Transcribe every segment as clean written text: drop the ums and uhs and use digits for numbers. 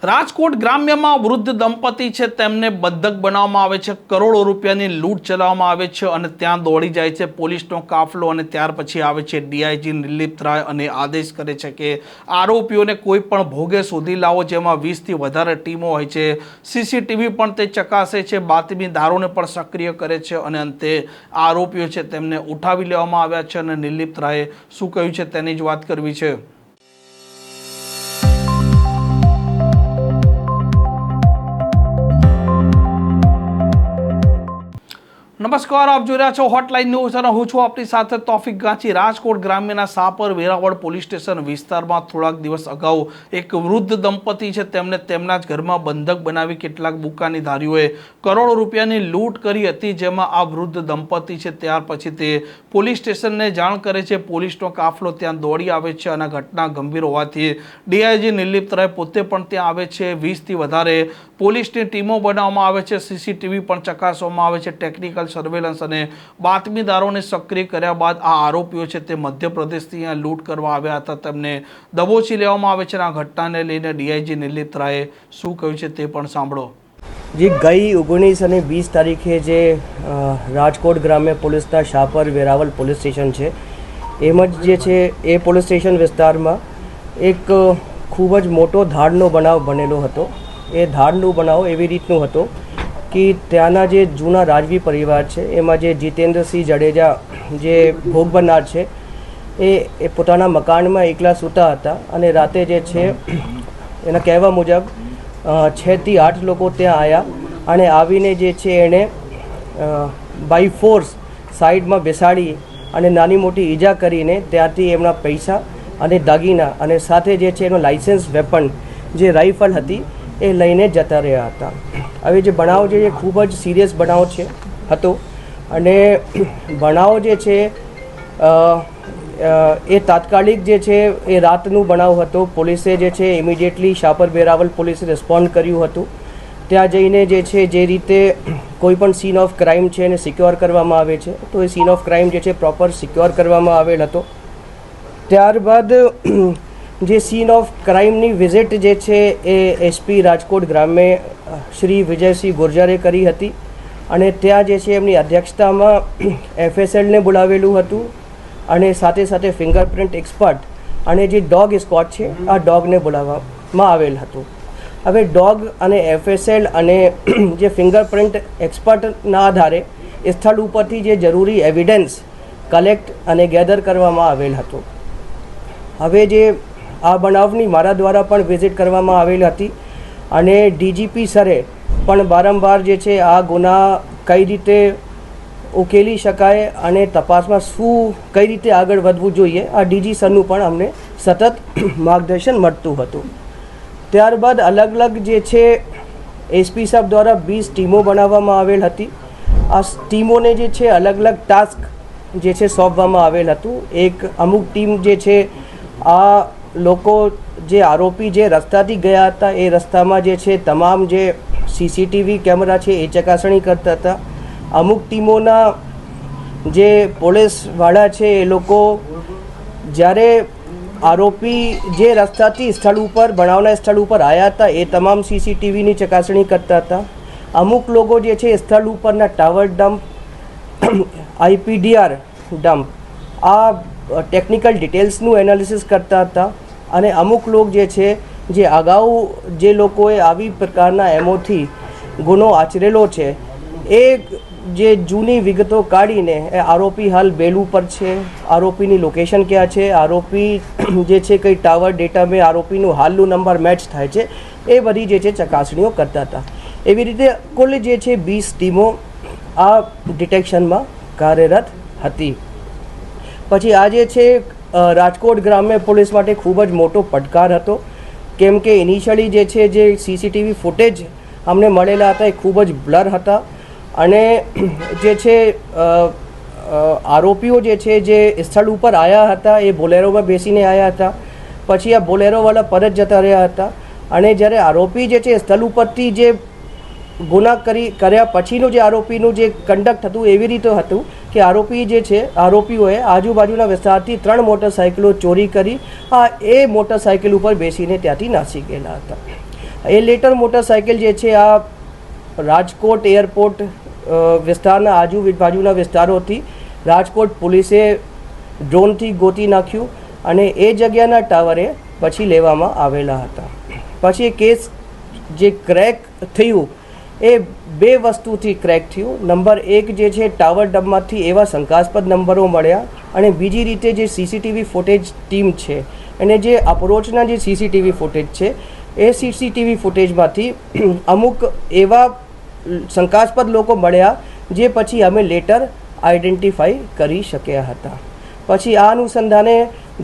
રાજકોટ ગ્રામ્યમાં વૃદ્ધ દંપતી છે તેમને બંધક બનાવવામાં આવે છે, કરોડો રૂપિયાની લૂંટ ચલાવવામાં આવે છે અને ત્યાં દોડી જાય છે પોલીસનો કાફલો અને ત્યાર પછી આવે છે ડીઆઈજી નિર્લિપ્ત રાય અને આદેશ કરે છે કે આરોપીઓને કોઈ પણ ભોગે શોધી લાવો, જેમાં 20થી વધારે ટીમો હોય છે, સીસીટીવી પણ તે ચકાસે છે, બાતમીદારોને પણ સક્રિય કરે છે અને અંતે આરોપીઓ છે તેમને ઉઠાવી લેવામાં આવ્યા છે અને નિર્લિપ્ત રાયે શું કહ્યું છે તેની જ વાત કરવી છે। નમસ્કાર, આપ જોઈ રહ્યા છો હોટલાઇન ન્યૂઝ અને હું છું આપની સાથે તોફિક ગાંચી। રાજકોટ ગ્રામ્યના સાપર વેરાવળ પોલીસ સ્ટેશન વિસ્તારમાં થોડાક દિવસ અગાઉ એક વૃદ્ધ દંપતી છે તેમને તેમના જ ઘરમાં બંધક બનાવી કેટલાક બુકાનીધારીઓએ કરોડો રૂપિયાની લૂંટ કરી હતી, જેમાં આ વૃદ્ધ દંપતી છે ત્યાર પછી તે પોલીસ સ્ટેશનને જાણ કરે છે। પોલીસનો કાફલો ત્યાં દોડી આવે છે અને ઘટના ગંભીર હોવાથી ડીઆઈજી નિર્લિપ્ત રાય પોતે પણ ત્યાં આવે છે। 20થી વધારે પોલીસની ટીમો બનાવવામાં આવે છે, સીસીટીવી પણ ચકાસવામાં આવે છે, ટેકનિકલ સર્વેલન્સ અને બાતમીદારોને સક્રિય કર્યા બાદ આ આરોપીઓ છે તે મધ્યપ્રદેશથી અહીંયા લૂંટ કરવા આવ્યા હતા, તેમને દબોચી લેવામાં આવે છે। આ ઘટનાને લઈને ડીઆઈજી નિર્લિપ્ત રાયે શું કહ્યું છે તે પણ સાંભળો। जी गई 19 અને 20 તારીખે જે રાજકોટ ગ્રામ્ય પોલીસના શાપર વેરાવલ પોલીસ સ્ટેશન છે એમ જ જે છે એ પોલીસ સ્ટેશન વિસ્તારમાં એક ખૂબ જ મોટો ધાડનો બનાવ બનેલો હતો। એ ધાડનો બનાવ એવી રીતનું હતો કે ત્યાંના જે જૂના રાજવી પરિવાર છે એમાં જે જીતેન્દ્રસિંહ જડેજા જે ભોગ બનનાર છે એ પોતાના મકાનમાં એકલા સૂતા હતા અને રાતે જે છે એના કહેવા મુજબ 6 થી 8 લોકો ત્યાં આવ્યા અને આવીને જે છે એણે બાય ફોર્સ સાઈડમાં બેસાડી અને નાની મોટી ઈજા કરીને ત્યાંથી એમના પૈસા અને દાગીના અને સાથે જે છે એનો લાઇસન્સ વેપન જે રાઇફલ હતી એ લઈને જતા રહ્યા હતા। હવે જે બનાવ છે એ ખૂબ જ સિરિયસ બનાવ છે હતો અને બનાવ જે છે એ તાત્કાલિક જે છે એ રાતનું બનાવ હતો। પોલીસે જે છે ઇમિડિયેટલી શાપર વેરાવલ પોલીસે રિસ્પોન્ડ કર્યું હતું। ત્યાં જઈને જે છે જે રીતે કોઈ પણ સીન ઓફ ક્રાઇમ છે એને સિક્યોર કરવામાં આવે છે તો એ સીન ઓફ ક્રાઇમ જે છે પ્રોપર સિક્યોર કરવામાં આવેલ હતો। ત્યારબાદ જે સીન ઓફ ક્રાઇમની વિઝિટ જે છે એ એસપી રાજકોટ ગ્રામ્ય શ્રી વિજયસિંહ ગુર્જરે કરી હતી અને ત્યાં જે છે એમની અધ્યક્ષતામાં એફએસએલને બોલાવેલું હતું અને સાથે સાથે ફિંગરપ્રિન્ટ એક્સપર્ટ અને જે ડોગ સ્ક્વોડ છે આ ડોગને બોલાવવામાં આવેલ હતું। હવે ડોગ અને એફએસએલ અને જે ફિંગરપ્રિન્ટ એક્સપર્ટના આધારે સ્થળ ઉપરથી જે જરૂરી એવિડન્સ કલેક્ટ અને ગેધર કરવામાં આવેલ હતો। હવે જે આ બનાવની મારા દ્વારા પણ વિઝિટ કરવામાં આવેલ હતી અને ડીજીપી સરે પણ વારંવાર જે છે આ ગુના કઈ રીતે ઉકેલી શકાય અને તપાસમાં શું કઈ રીતે આગળ વધવું જોઈએ આ ડીજી સરનું પણ અમને સતત માર્ગદર્શન મળતું હતું। ત્યારબાદ અલગ અલગ જે છે એસપી સાહેબ દ્વારા 20 ટીમો બનાવવામાં આવેલ હતી। આ ટીમોને જે છે અલગ અલગ ટાસ્ક જે છે સોંપવામાં આવેલ હતું। એક અમુક ટીમ જે છે આ લોકો જે આરોપી જે રસ્તાથી ગયા હતા એ રસ્તામાં જે છે તમામ જે સીસીટીવી કેમેરા છે એ ચકાસણી કરતા હતા। અમુક ટીમોના જે પોલીસવાળા છે એ લોકો જ્યારે આરોપી જે રસ્તાથી સ્થળ ઉપર બનાવના સ્થળ ઉપર આવ્યા હતા એ તમામ સીસીટીવીની ચકાસણી કરતા હતા। અમુક લોકો જે છે સ્થળ ઉપરના ટાવર ડમ્પ આઈપીડીઆર ડમ્પ આ ટેકનિકલ ડિટેલ્સનું એનાલિસિસ કરતા હતા અને અમુક લોકો જે છે જે અગાઉ જે લોકોએ આવી પ્રકારના એમોથી ગુનો આચરેલો છે એ જે જૂની વિગતો કાઢીને એ આરોપી હાલ બેલ ઉપર છે, આરોપીની લોકેશન ક્યાં છે, આરોપી જે છે કઈ ટાવર ડેટામાં આરોપીનું હાલનું નંબર મેચ થાય છે એ બધી જે છે ચકાસણીઓ કરતા હતા। એવી રીતે કુલ જે છે 20 ટીમો આ ડિટેક્શનમાં કાર્યરત હતી। પછી આ જે છે રાજકોટ ગ્રામ્ય પોલીસ માટે ખૂબ જ મોટો પડકાર હતો, કેમ કે ઇનિશિયલી જે છે જે સીસીટીવી ફૂટેજ અમને મળેલા હતા એ ખૂબ જ બ્લર હતા અને જે છે આરોપીઓ જે છે જે સ્થળ ઉપર આવ્યા હતા એ બોલેરોમાં બેસીને આવ્યા હતા। પછી આ બોલેરોવાળા પરત જતા રહ્યા હતા અને જ્યારે આરોપી જે છે સ્થળ ઉપરથી જે ગુના કર્યા પછીનું જે આરોપીનું જે કન્ડક્ટ હતું એવી રીતે હતું કે આરોપી જે છે આરોપીઓએ આજુબાજુના વિસ્તારથી 3 મોટરસાઇકલો ચોરી કરી એ મોટરસાઇકલ ઉપર બેસીને ત્યાંથી નાસી ગયેલા હતા। એ લેટર મોટરસાઇકલ જે છે આ રાજકોટ એરપોર્ટ વિસ્તારના આજુબાજુના વિસ્તારોથી રાજકોટ પોલીસે ડ્રોનથી ગોતી નાખ્યું અને એ જગ્યાના ટાવરે પછી લેવામાં આવેલા હતા. પછી એ કેસ જે ક્રેક થયું એ બે વસ્તુથી ક્રેક થયું. નંબર એક જે છે ટાવર ડબમાંથી એવા શંકાસ્પદ નંબરો મળ્યા અને બીજી રીતે જે સીસીટીવી ફૂટેજ ટીમ છે અને જે અપ્રોચના જે સીસીટીવી ફૂટેજ છે એ સીસીટીવી ફૂટેજમાંથી અમુક એવા શંકાસ્પદ લોકો મળ્યા જે પછી અમે લેટર આઈડેન્ટિફાઈ કરી શક્યા હતા. પછી આ અનુસંધાને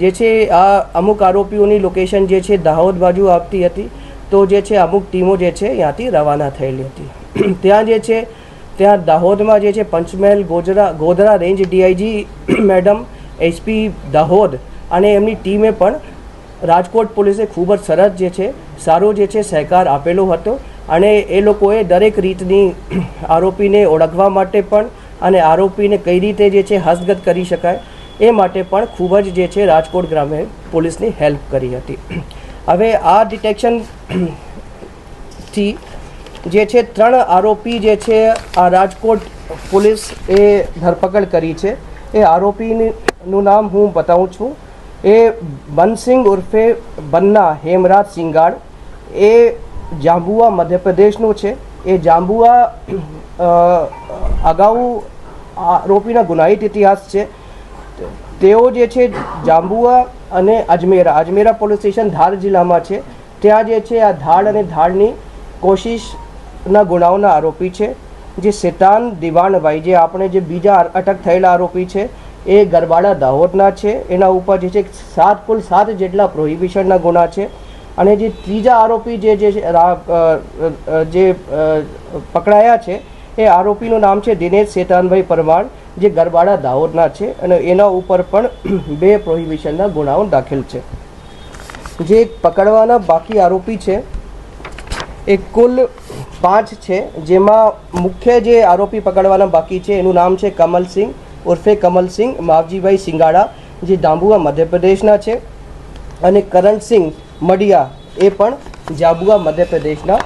જે છે આ અમુક આરોપીઓની લોકેશન જે છે દાહોદ બાજુ આવતી હતી, તો જે છે અમુક ટીમો જે છે ત્યાંથી રવાના થયેલી હતી. ત્યાં જે છે ત્યાં દાહોદમાં જે છે Panchmahal Godhra range DIG madam, SP Dahod અને એમની ટીમે પણ રાજકોટ પોલીસે ખૂબ જ સરસ જે છે સારો જે છે સહકાર આપેલો હતો અને એ લોકોએ દરેક રીતની આરોપીને ઓળખવા માટે પણ અને આરોપીને કઈ રીતે જે છે હસ્તગત કરી શકાય એ માટે પણ ખૂબ જ જે છે રાજકોટ ગ્રામ્ય પોલીસની હેલ્પ કરી હતી. હવે આ ડિટેક્શનથી જે છે 3 આરોપી જે છે આ રાજકોટ પોલીસ એ ધરપકડ કરી છે. એ આરોપીનું નામ હું બતાવું છું. એ બનસિંગ ઉર્ફે બન્ના હેમરાજ સિંગાડ, એ જાંબુઆ મધ્યપ્રદેશનો છે. એ જાંબુઆ અગાઉ આરોપીના ગુનાહિત ઇતિહાસ છે. તેઓ જે છે જાંબુઆ અને અજમેરા પોલીસ સ્ટેશન ધાર જિલ્લામાં છે. ત્યાં જે છે આ ધાડ અને ધાડની કોશિશના ગુનાઓના આરોપી છે. જે શેતાન દિવાનભાઈ, જે આપણે જે બીજા અટક થયેલા આરોપી છે, એ ગરબાડા દાહોદના છે. એના ઉપર જે છે કુલ 7 જેટલા પ્રોહિબિશનના ગુના છે. અને જે ત્રીજા આરોપી જે પકડાયા છે એ આરોપીનું નામ છે દિનેશ શેતાનભાઈ પરમાર, જે ગરબાડા દાહોદના છે અને એના ઉપર પણ 2 પ્રોહિબિશનના ગુનાઓ દાખલ છે. જે પકડવાના બાકી આરોપી છે એ કુલ 5 છે, જેમાં મુખ્ય જે આરોપી પકડવાના બાકી છે એનું નામ છે કમલસિંહ ઉર્ફે કમલસિંહ માવજીભાઈ સિંગાડા, જે જાંબુઆ મધ્યપ્રદેશના છે. અને કરણસિંહ મડિયા, એ પણ જાંબુઆ મધ્યપ્રદેશના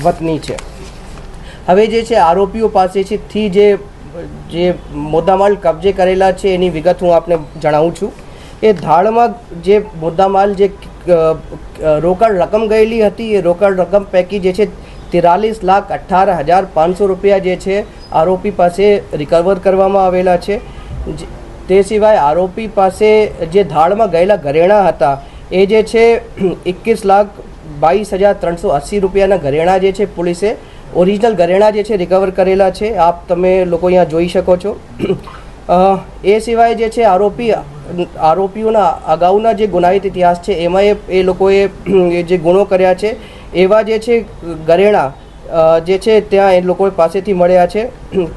વતની છે. હવે જે છે આરોપીઓ પાસેથી જે મુદ્દામાલ કબજે કરેલા છે એની વિગત હું આપને જણાવું છું. એ ધાડમાં જે મુદ્દામાલ જે રોકડ રકમ ગયેલી હતી, એ રોકડ રકમ પૈકી જે છે 43,18,500 રૂપિયા જે છે આરોપી પાસે રિકવર કરવામાં આવેલા છે. તે સિવાય આરોપી પાસે જે ધાડમાં ગયેલા ઘરેણાં હતા એ જે છે 21,22,380 રૂપિયાના ઘરેણાં જે છે પોલીસે ઓરિજિનલ ઘરેણાં જે છે રિકવર કરેલા છે. આપ તમે લોકો અહીંયા જોઈ શકો છો. એ સિવાય જે છે આરોપીઓના અગાઉના જે ગુનાહિત ઇતિહાસ છે એમાં એ લોકોએ જે ગુનો કર્યા છે એવા જે છે ઘરેણાં જે છે ત્યાં એ લોકો પાસેથી મળ્યા છે.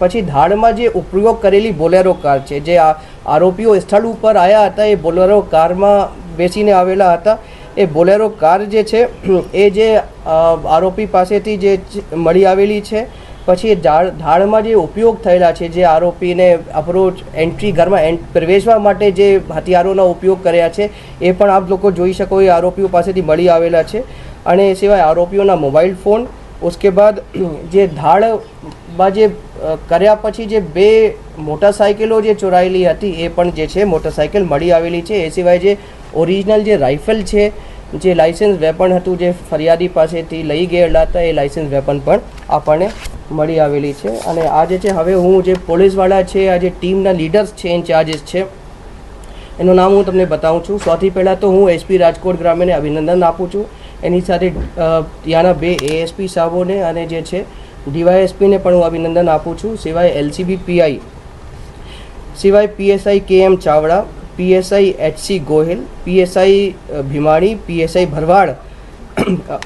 પછી ધાડમાં જે ઉપયોગ કરેલી બોલેરો કાર છે, જે આરોપીઓ સ્થળ ઉપર આવ્યા હતા એ બોલેરો કારમાં બેસીને આવેલા હતા. એ બોલેરો કાર જે છે એ જે આરોપી પાસેથી જે મળી આવેલી છે. પછી ધાડમાં જે ઉપયોગ થયેલા છે, જે આરોપીને ઘરમાં પ્રવેશવા માટે જે હથિયારોનો ઉપયોગ કર્યા છે એ પણ આપ લોકો જોઈ શકો એ આરોપીઓ પાસેથી મળી આવેલા છે. અને એ સિવાય આરોપીઓના મોબાઈલ ફોન, उसके बाद જે ધાડમાં જે કર્યા પછી જે 2 મોટરસાઇકલો જે ચોરાયેલી હતી એ પણ જે છે મોટરસાઇકલ મળી આવેલી છે. એ સિવાય જે ઓરિજિનલ જે રાઇફલ છે, જે લાઇસન્સ વેપન હતું જે ફરિયાદી પાસેથી લઈ ગયેલા હતા, એ લાઇસન્સ વેપન પણ આપણને મળી આવેલી છે. અને આ જે છે હવે હું જે પોલીસવાળા છે, આ જે ટીમના લીડર્સ છે, ઇન્ચાર્જીસ છે, એનું નામ હું તમને બતાવું છું. સૌથી પહેલાં તો હું એસપી રાજકોટ ગ્રામ્યને અભિનંદન આપું છું. એની સાથે ત્યાંના 2 એએસપી સાહેબોને અને જે છે ડીવાયએસપીને પણ હું અભિનંદન આપું છું. સિવાય એલસીબી પીઆઈ, સિવાય PSI KM Chavda, PSI HC Gohil, PSI Bhimani, PSI Bharwad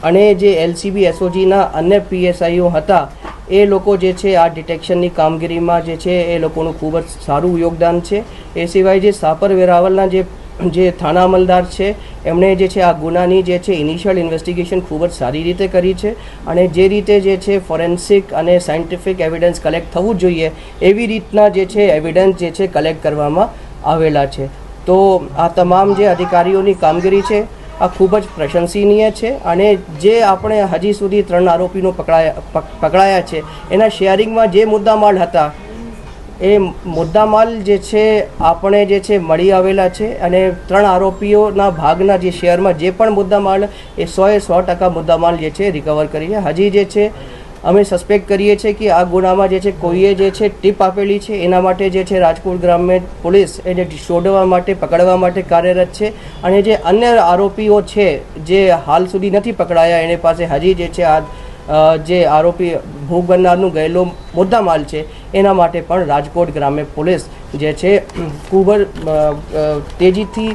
અને જે એલસીબી એસઓજીના અન્ય પીએસઆઈઓ હતા એ લોકો જે છે આ ડિટેક્શનની કામગીરીમાં જે છે એ લોકોનું ખૂબ જ સારું યોગદાન છે. એ સિવાય જે સાપર વેરાવળના જે થાના અમલદાર છે એમણે જે છે આ ગુનાની જે છે ઇનિશિયલ ઇન્વેસ્ટિગેશન ખૂબ જ સારી રીતે કરી છે. અને જે રીતે જે છે ફોરેન્સિક અને સાયન્ટિફિક એવિડન્સ કલેક્ટ થવું જોઈએ એવી રીતના જે છે એવિડન્સ જે છે કલેક્ટ કરવામાં આવેલા છે. તો આ તમામ જે અધિકારીઓની કામગીરી છે આ ખૂબ જ પ્રશંસનીય છે અને જે આપણે હજી સુધી 3 આરોપીનો પકડાયા છે એના શેરિંગમાં જે મુદ્દામાલ હતા એ મુદ્દામાલ જે છે આપણે જે છે મળી આવેલા છે અને 3 આરોપીઓના ભાગના જે શેરમાં જે પણ મુદ્દામાલ એ 100% મુદ્દામાલ જે છે રિકવર કરીએ. હજી જે છે અમે સસ્પેક્ટ કરીએ છીએ કે આ ગુનામાં જે છે કોઈએ જે છે ટીપ આપેલી છે. એના માટે જે છે રાજકોટ ગ્રામ્ય પોલીસ એને શોધવા માટે પકડવા માટે કાર્યરત છે અને જે અન્ય આરોપીઓ છે જે હાલ સુધી નથી પકડાયા એને પાસે હજી જે છે આ જે આરોપી ભોગ બનનારનું ગયેલો મુદ્દામાલ છે એના માટે પણ રાજકોટ ગ્રામ્ય પોલીસ જે છે ખૂબ જ તેજીથી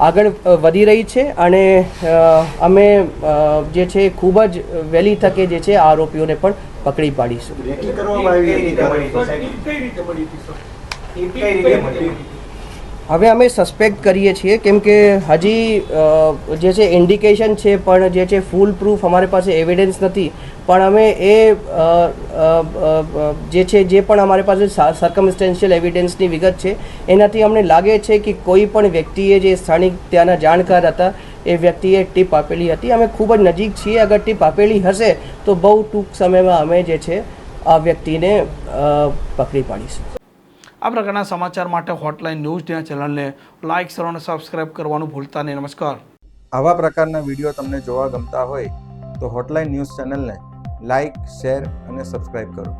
આગળ વધી રહી છે અને અમે જે છે ખૂબ જ વહેલી તકે જે છે આરોપીઓને પણ પકડી પાડીશું. હવે અમે સસ્પેક્ટ કરીએ છીએ કેમ કે હજી જે છે ઇન્ડિકેશન છે પણ જે છે ફૂલ પ્રૂફ અમારી પાસે એવિડન્સ નથી. પણ અમે એ જે પણ અમારી પાસે સર્કમસ્ટેન્શિયલ એવિડન્સની વિગત છે એનાથી અમને લાગે છે કે કોઈ પણ વ્યક્તિએ જે સ્થાનિક ત્યાંના જાણકાર હતા એ વ્યક્તિએ ટીપ આપેલી હતી. અમે ખૂબ જ નજીક છીએ. અગર ટીપ આપેલી હશે તો બહુ ટૂંક સમયમાં અમે જે છે આ વ્યક્તિને પકડી પાડીશું. આ પ્રકારના સમાચાર માટે હોટલાઇન ન્યૂઝના ચેનલને લાઇક, શેર અને સબસ્ક્રાઇબ કરવાનું ભૂલતા નહીં. નમસ્કાર. આવા પ્રકારના વિડીયો તમને જોવા ગમતા હોય તો હોટલાઇન ન્યૂઝ ચેનલને લાઇક, શેર અને સબસ્ક્રાઇબ કરો.